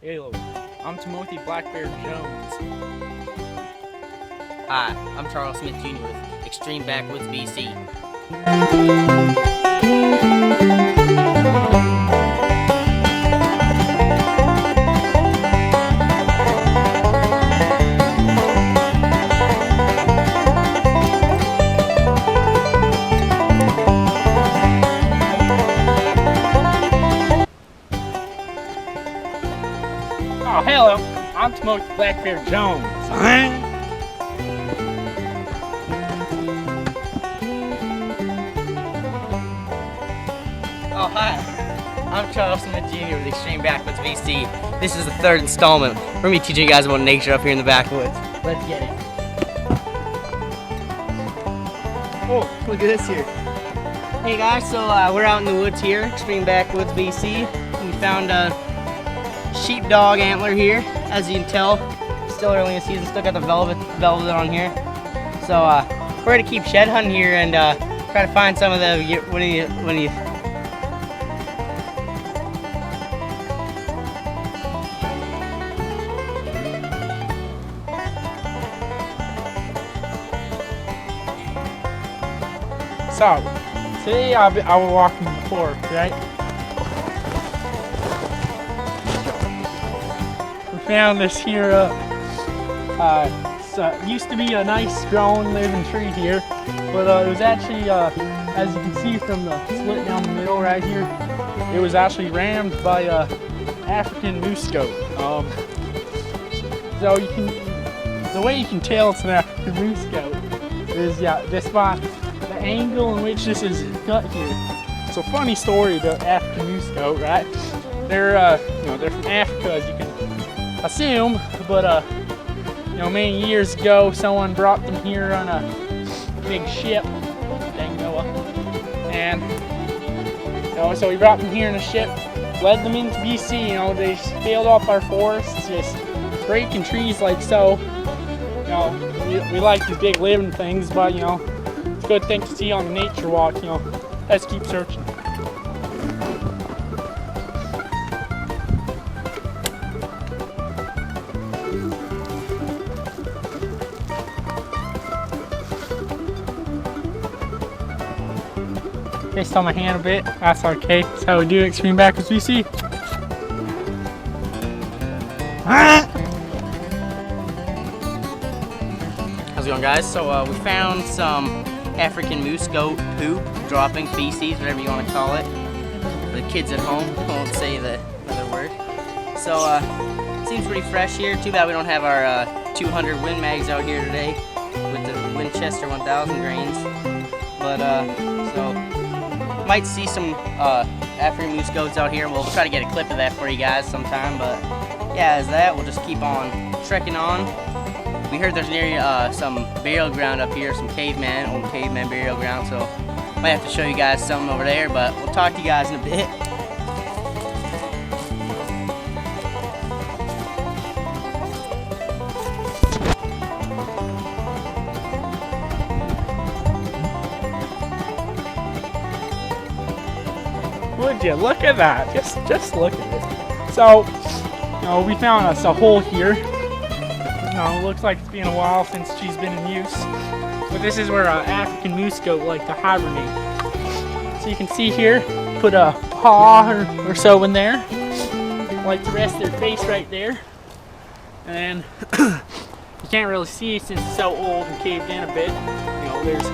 Hello, I'm Timothy Black Bear Jones. Hi, I'm Charles Smith Jr. with Extreme Backwoods, BC. Oh, hello, I'm Timothy Black Bear Jones. Oh, hi. I'm Charles Smith Jr. with Extreme Backwoods, BC. This is the third installment. We're going to be teaching you guys about nature up here in the backwoods. Let's get it. Oh, look at this here. Hey guys, so we're out in the woods here, Extreme Backwoods, BC. We found a sheepdog antler here. As you can tell, still early in the season, still got the velvet on here. So we're going to keep shed hunting here and try to find some of the, what do you So, today I was walking the fork, right? We found this here, used to be a nice growing living tree here, but it was actually, as you can see from the slit down the middle right here, it was actually rammed by a African moose goat. So the way you can tell it's an African moose goat is, this by the angle in which this is cut here. So funny story about African moose goat, right? They're they're from Africa, as you can assume, but many years ago someone brought them here on a big ship, and so we brought them here in a ship, led them into BC. They scaled off our forests, just breaking trees like so. We like these big living things, but it's a good thing to see on the nature walk. Let's keep searching. Just on my hand a bit. That's okay. That's how we do Extreme Backwoods, BC. How's it going, guys? So we found some African moose goat poop, dropping feces, whatever you want to call it. For the kids at home, I won't say the other word. So seems pretty fresh here. Too bad we don't have our 200 Win Mags out here today with the Winchester 1000 grains. But so might see some African moose goats out here. We'll try to get a clip of that for you guys sometime. But yeah, as that, we'll just keep on trekking on. We heard there's near some burial ground up here, some old caveman burial ground, so might have to show you guys something over there, but we'll talk to you guys in a bit. Would you look at that? Just look at it. So, we found us a hole here. It looks like it's been a while since she's been in use. But this is where an African moose goat like to hibernate. So you can see here, put a paw or so in there. Like to rest their face right there. And you can't really see since it's so old and caved in a bit. There's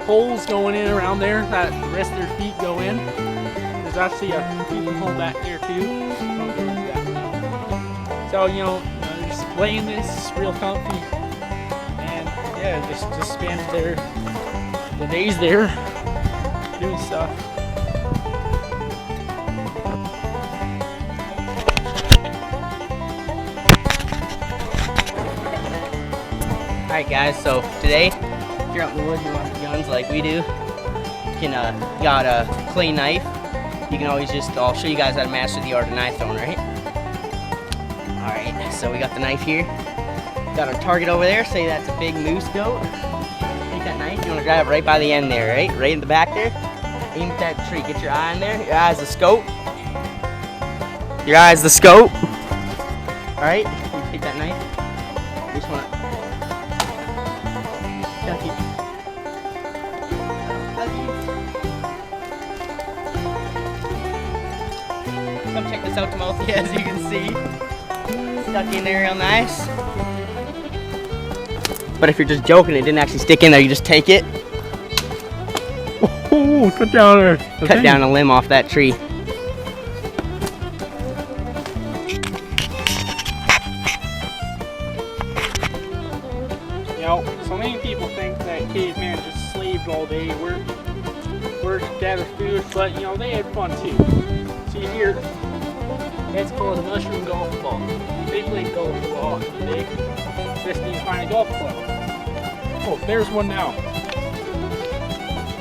holes going in around there that the rest of their feet go in. There's actually a peeping hole back there too. Don't go into that one. So just laying this real comfy, and yeah, just spend the days there doing stuff. Alright guys, so today, if you're out in the woods and you want guns like we do, you can, got a clay knife. You can always I'll show you guys how to master the art of knife throwing, right? Alright, so we got the knife here. Got our target over there, say that's a big moose goat. Take that knife, you want to grab it right by the end there, right? Right in the back there. Aim at that tree, get your eye in there, your eye's a scope. Your eyes, the scope. Alright, you take that knife. You just wanna duck it. Come check this out, Timothy, as you can see. Stuck in there real nice. But if you're just joking, it didn't actually stick in there, you just take it. Oh, cut down there. Cut down a limb off that tree. You know, so many people think that caveman just slaved all day, worked, gathered food, but you know, they had fun too. See here, that's called a mushroom golf ball. They played golf a lot in the day. Just need to find a golf club. Oh, there's one now.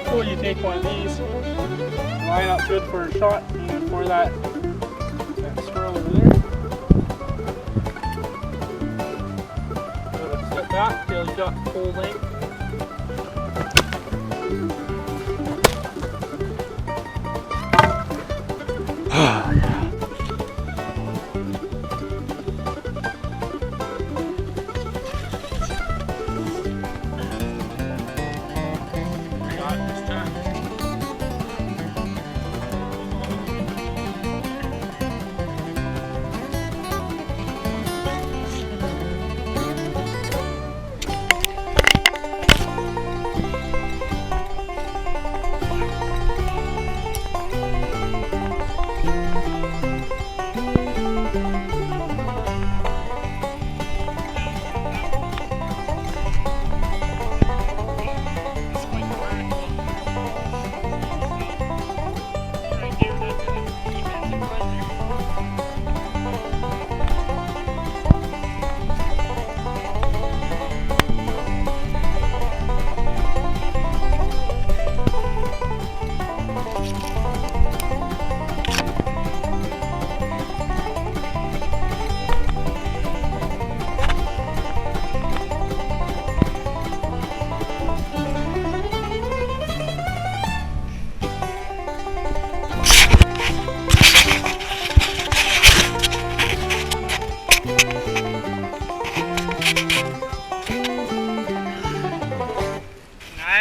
So you take one of these, line up good for a shot, and for that squirrel over there. Step back till you got full length.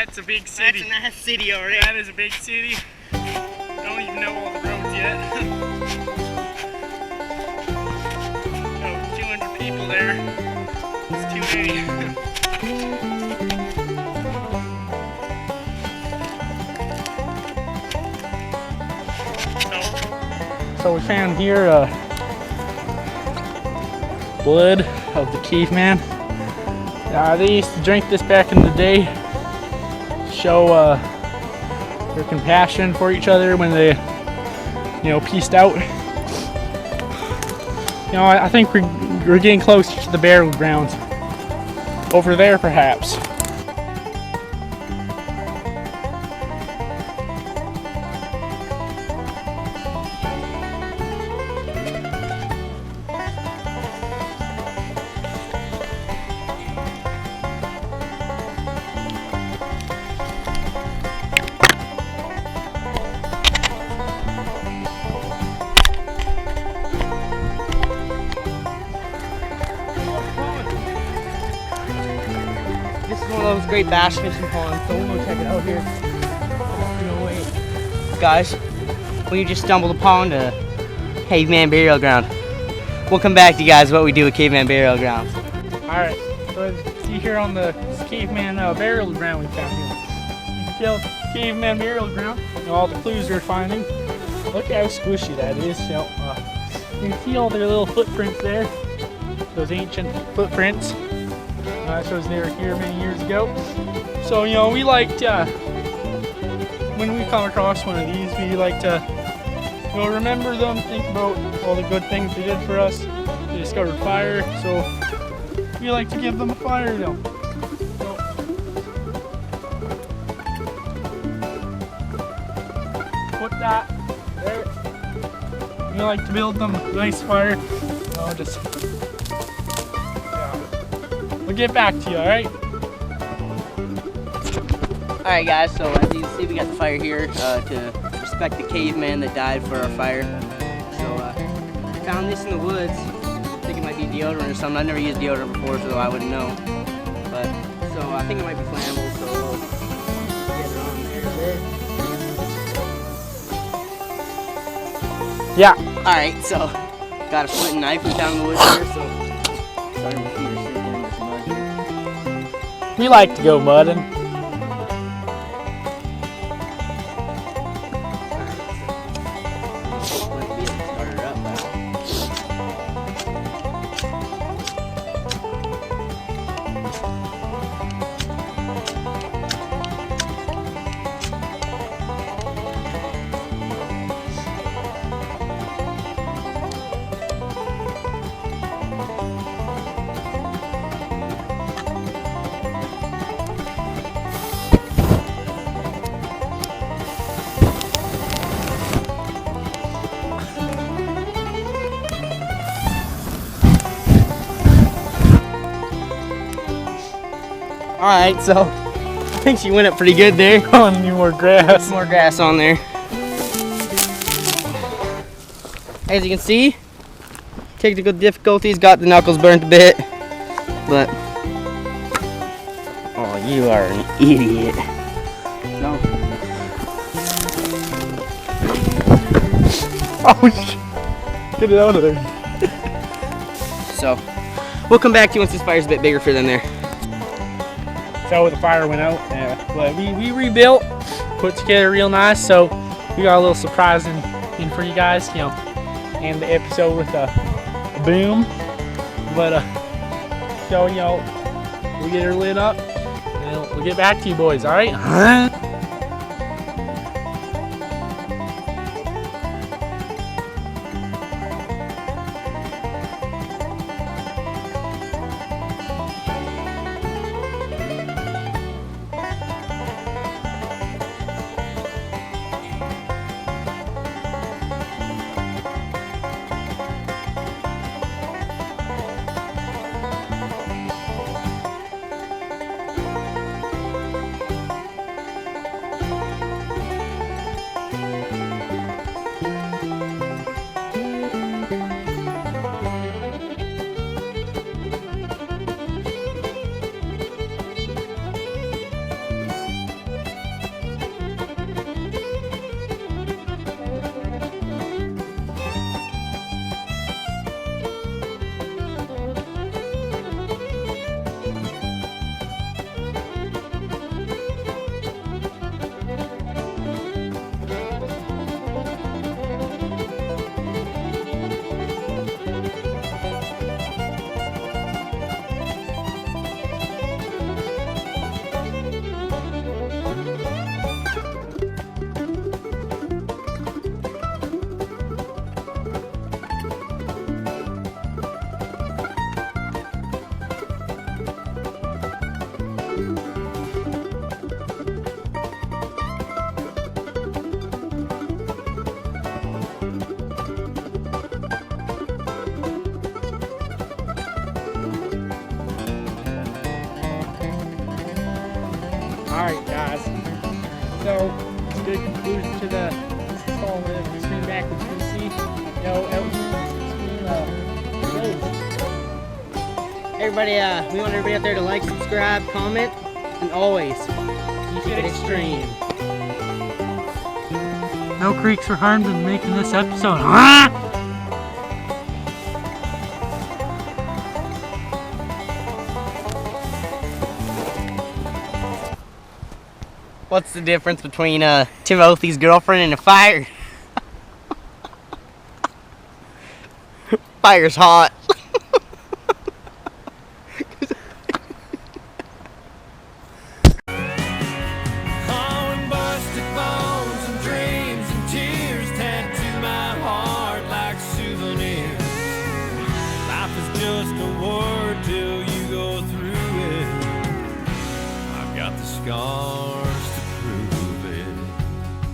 That's a big city. That's a nice city already. That is a big city. Don't even know all the roads yet. Oh, 200 people there. It's too many. So we found here blood of the caveman. They used to drink this back in the day. Show their compassion for each other when they, you know, peaced out. You know, I think we're getting close to the burial grounds. Over there, perhaps. This is one of those great bass fishing ponds, so we'll go check it out here. No way. Guys, we just stumbled upon a caveman burial ground. We'll come back to you guys what we do with caveman burial grounds. Alright, so see here on the caveman burial ground we found here. You can tell it's caveman burial ground. You know, all the clues we're finding. Look how squishy that is. You know, you can see all their little footprints there. Those ancient footprints. That shows they were here many years ago. So, you know, we like to, when we come across one of these, we like to, you know, remember them, think about all the good things they did for us. They discovered fire, so we like to give them a fire now. So, put that there. We like to build them a nice fire. You know, just. We'll get back to you, alright? Alright guys, so as you can see we got the fire here to respect the caveman that died for our fire. So found this in the woods. I think it might be deodorant or something. I've never used deodorant before, so I wouldn't know. But so I think it might be flammable. So we'll get it on there a bit. Yeah. All right, so got a flint and knife we found in the woods here. So sorry, my feet are sinking in this mud here. We like to go mudding. Alright, so I think she went up pretty good there. Oh, and need more grass. More grass on there. As you can see, technical difficulties, got the knuckles burnt a bit. But, oh, you are an idiot. No. Oh, shit. Get it out of there. So, we'll come back to you once this fire's a bit bigger for them there. So the fire went out, but we rebuilt, put together real nice. So we got a little surprise in for you guys, you know, and the episode with a boom. But so you know, we get her lit up, and we'll get back to you boys. All right. Alright guys, so it's a good conclusion to the whole between Backwoods, PC. You know, Everybody, we want everybody out there to like, subscribe, comment, and always keep it extreme. No creeks were harmed in making this episode, huh? What's the difference between Timothy's girlfriend and a fire? Fire's hot. Just a word till you go through it. I've got the scars